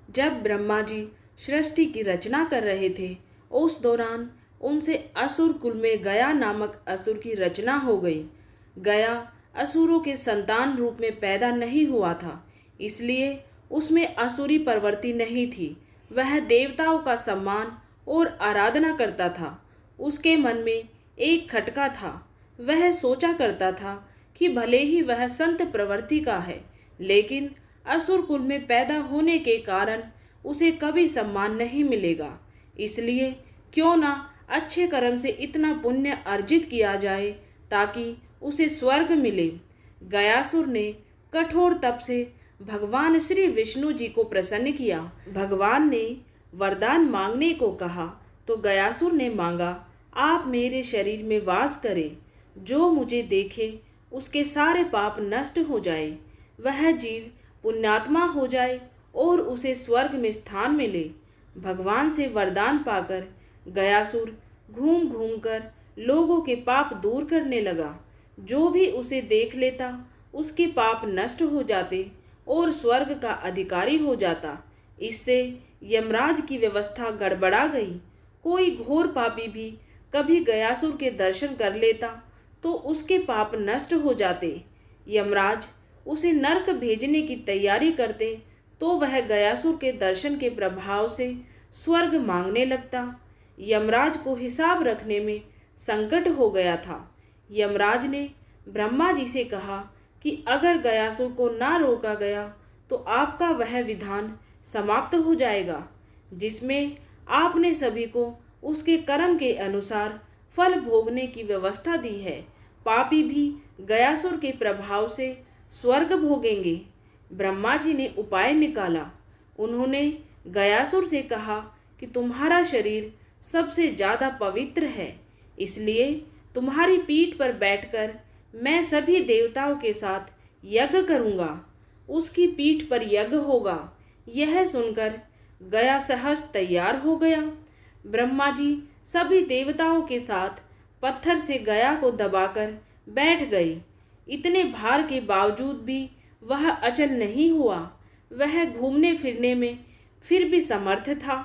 जब ब्रह्मा जी सृष्टि की रचना कर रहे थे, उस दौरान उनसे असुर कुल में गया नामक असुर की रचना हो गई। गया असुरों के संतान रूप में पैदा नहीं हुआ था, इसलिए उसमें असुरी प्रवृत्ति नहीं थी। वह देवताओं का सम्मान और आराधना करता था। उसके मन में एक खटका था। वह सोचा करता था कि भले ही वह संत प्रवृत्ति का है, लेकिन असुर कुल में पैदा होने के कारण उसे कभी सम्मान नहीं मिलेगा। इसलिए क्यों ना अच्छे कर्म से इतना पुण्य अर्जित किया जाए ताकि उसे स्वर्ग मिले। गयासुर ने कठोर तप से भगवान श्री विष्णु जी को प्रसन्न किया। भगवान ने वरदान मांगने को कहा तो गयासुर ने मांगा, आप मेरे शरीर में वास करें, जो मुझे देखे उसके सारे पाप नष्ट हो जाए, वह जीव पुण्यात्मा हो जाए और उसे स्वर्ग में स्थान मिले। भगवान से वरदान पाकर गयासुर घूम घूम कर लोगों के पाप दूर करने लगा। जो भी उसे देख लेता उसके पाप नष्ट हो जाते और स्वर्ग का अधिकारी हो जाता। इससे यमराज की व्यवस्था गड़बड़ा गई। कोई घोर पापी भी कभी गयासुर के दर्शन कर लेता तो उसके पाप नष्ट हो जाते। यमराज उसे नरक भेजने की तैयारी करते तो वह गयासुर के दर्शन के प्रभाव से स्वर्ग मांगने लगता। यमराज को हिसाब रखने में संकट हो गया था। यमराज ने ब्रह्मा जी से कहा कि अगर गयासुर को ना रोका गया तो आपका वह विधान समाप्त हो जाएगा, जिसमें आपने सभी को उसके कर्म के अनुसार फल भोगने की व्यवस्था दी है। पापी भी गयासुर के प्रभाव से स्वर्ग भोगेंगे। ब्रह्मा जी ने उपाय निकाला। उन्होंने गयासुर से कहा कि तुम्हारा शरीर सबसे ज्यादा पवित्र है, इसलिए तुम्हारी पीठ पर बैठकर मैं सभी देवताओं के साथ यज्ञ करूंगा। उसकी पीठ पर यज्ञ होगा। यह सुनकर गया सहर्ष तैयार हो गया। ब्रह्मा जी सभी देवताओं के साथ पत्थर से गया को दबाकर बैठ गए। इतने भार के बावजूद भी वह अचल नहीं हुआ। वह घूमने फिरने में फिर भी समर्थ था।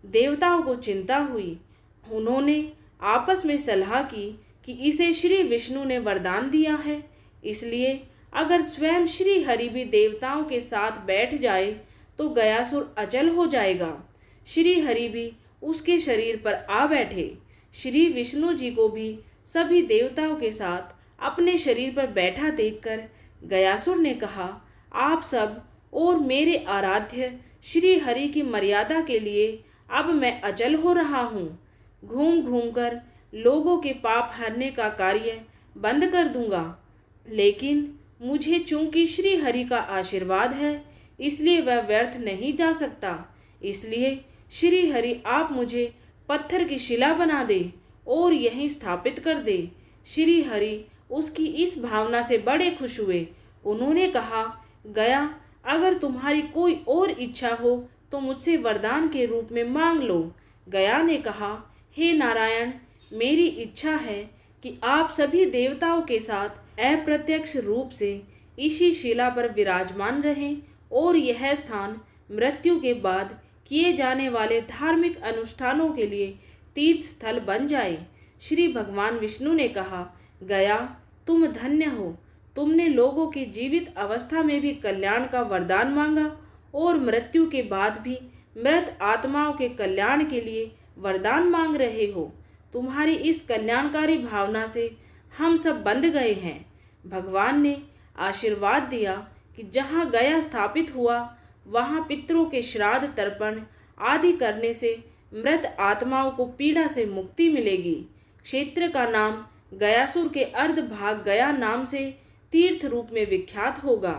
देवताओं को चिंता हुई। उन्होंने आपस में सलाह की कि इसे श्री विष्णु ने वरदान दिया है, इसलिए अगर स्वयं श्री हरि भी देवताओं के साथ बैठ जाए तो गयासुर अचल हो जाएगा। श्री हरि भी उसके शरीर पर आ बैठे। श्री विष्णु जी को भी सभी देवताओं के साथ अपने शरीर पर बैठा देखकर गयासुर ने कहा, आप सब और मेरे आराध्य श्री हरि की मर्यादा के लिए अब मैं अचल हो रहा हूँ। घूम घूम कर लोगों के पाप हरने का कार्य बंद कर दूंगा, लेकिन मुझे चूंकि श्री हरि का आशीर्वाद है इसलिए वह व्यर्थ नहीं जा सकता। इसलिए श्री हरि आप मुझे पत्थर की शिला बना दे और यहीं स्थापित कर दे। श्री हरि उसकी इस भावना से बड़े खुश हुए। उन्होंने कहा, गया अगर तुम्हारी कोई और इच्छा हो तो मुझसे वरदान के रूप में मांग लो। गया ने कहा, हे नारायण, मेरी इच्छा है कि आप सभी देवताओं के साथ अप्रत्यक्ष रूप से इसी शिला पर विराजमान रहें और यह स्थान मृत्यु के बाद किए जाने वाले धार्मिक अनुष्ठानों के लिए तीर्थ स्थल बन जाए। श्री भगवान विष्णु ने कहा, गया तुम धन्य हो। तुमने लोगों की जीवित अवस्था में भी कल्याण का वरदान मांगा और मृत्यु के बाद भी मृत आत्माओं के कल्याण के लिए वरदान मांग रहे हो। तुम्हारी इस कल्याणकारी भावना से हम सब बंध गए हैं। भगवान ने आशीर्वाद दिया कि जहाँ गया स्थापित हुआ वहाँ पितरों के श्राद्ध तर्पण आदि करने से मृत आत्माओं को पीड़ा से मुक्ति मिलेगी। क्षेत्र का नाम गयासुर के अर्ध भाग गया नाम से तीर्थ रूप में विख्यात होगा।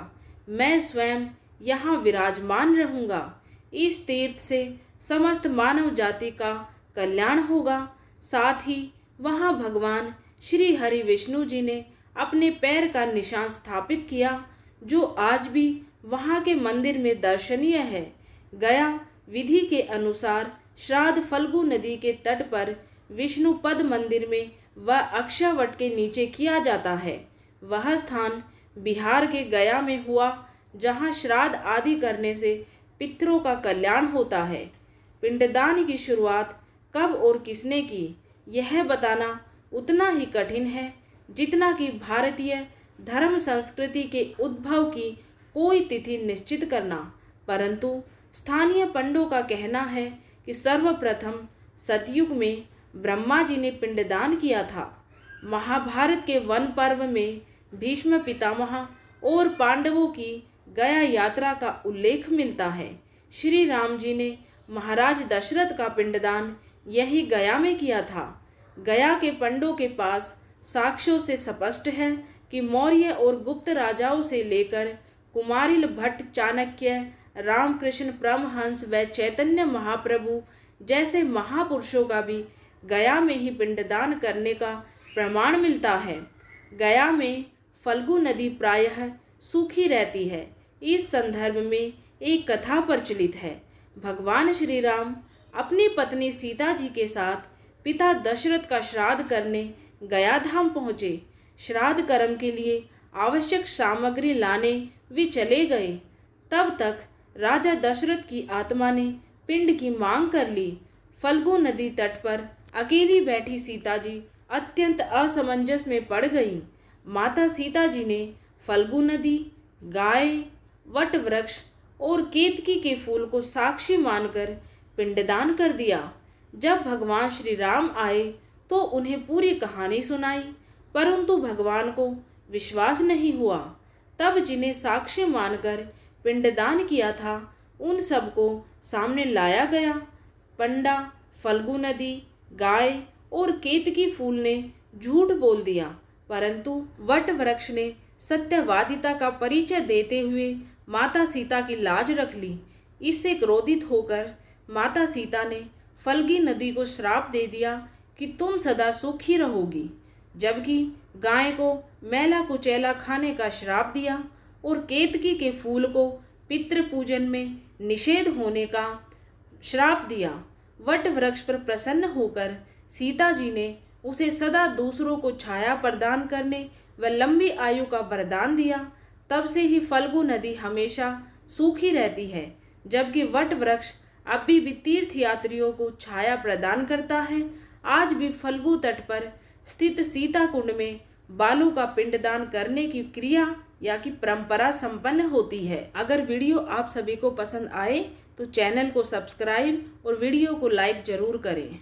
मैं स्वयं यहाँ विराजमान रहूँगा। इस तीर्थ से समस्त मानव जाति का कल्याण होगा। साथ ही वहाँ भगवान श्री हरि विष्णु जी ने अपने पैर का निशान स्थापित किया, जो आज भी वहाँ के मंदिर में दर्शनीय है। गया विधि के अनुसार श्राद्ध फल्गु नदी के तट पर विष्णु पद मंदिर में व अक्षयवट के नीचे किया जाता है। वह स्थान बिहार के गया में हुआ, जहाँ श्राद्ध आदि करने से पितरों का कल्याण होता है। पिंडदान की शुरुआत कब और किसने की, यह बताना उतना ही कठिन है जितना कि भारतीय धर्म संस्कृति के उद्भव की कोई तिथि निश्चित करना। परंतु स्थानीय पंडों का कहना है कि सर्वप्रथम सतयुग में ब्रह्मा जी ने पिंडदान किया था। महाभारत के वन पर्व में भीष्म पितामह और पांडवों की गया यात्रा का उल्लेख मिलता है। श्री राम जी ने महाराज दशरथ का पिंडदान यही गया में किया था। गया के पंडों के पास साक्ष्यों से स्पष्ट है कि मौर्य और गुप्त राजाओं से लेकर कुमारिल भट्ट, चाणक्य, रामकृष्ण परमहंस व चैतन्य महाप्रभु जैसे महापुरुषों का भी गया में ही पिंडदान करने का प्रमाण मिलता है। गया में फल्गु नदी प्रायः सूखी रहती है। इस संदर्भ में एक कथा प्रचलित है। भगवान श्री राम अपनी पत्नी सीता जी के साथ पिता दशरथ का श्राद्ध करने गया धाम पहुँचे। श्राद्ध कर्म के लिए आवश्यक सामग्री लाने वे चले गए। तब तक राजा दशरथ की आत्मा ने पिंड की मांग कर ली। फल्गु नदी तट पर अकेली बैठी सीता जी अत्यंत असमंजस में पड़ गई। माता सीता जी ने फल्गु नदी, गाय, वट वृक्ष और केतकी के फूल को साक्षी मानकर पिंडदान कर दिया। जब भगवान श्री राम आए तो उन्हें पूरी कहानी सुनाई, परंतु भगवान को विश्वास नहीं हुआ। तब जिन्हें साक्ष्य मानकर पिंडदान किया था उन सबको सामने लाया गया। पंडा, फल्गु नदी, गाय और केतकी फूल ने झूठ बोल दिया, परंतु वट वृक्ष ने सत्यवादिता का परिचय देते हुए माता सीता की लाज रख ली। इससे क्रोधित होकर माता सीता ने फल्गी नदी को श्राप दे दिया कि तुम सदा सुखी रहोगी, जबकि गाय को मैला कुचैला खाने का श्राप दिया और केतकी के फूल को पितृ पूजन में निषेध होने का श्राप दिया। वट वृक्ष पर प्रसन्न होकर सीता जी ने उसे सदा दूसरों को छाया प्रदान करने व लंबी आयु का वरदान दिया। तब से ही फल्गु नदी हमेशा सूखी रहती है, जबकि वट वृक्ष अभी भी तीर्थ यात्रियों को छाया प्रदान करता है। आज भी फल्गु तट पर स्थित सीता कुंड में बालू का पिंडदान करने की क्रिया या की परंपरा संपन्न होती है। अगर वीडियो आप सभी को पसंद आए तो चैनल को सब्सक्राइब और वीडियो को लाइक जरूर करें।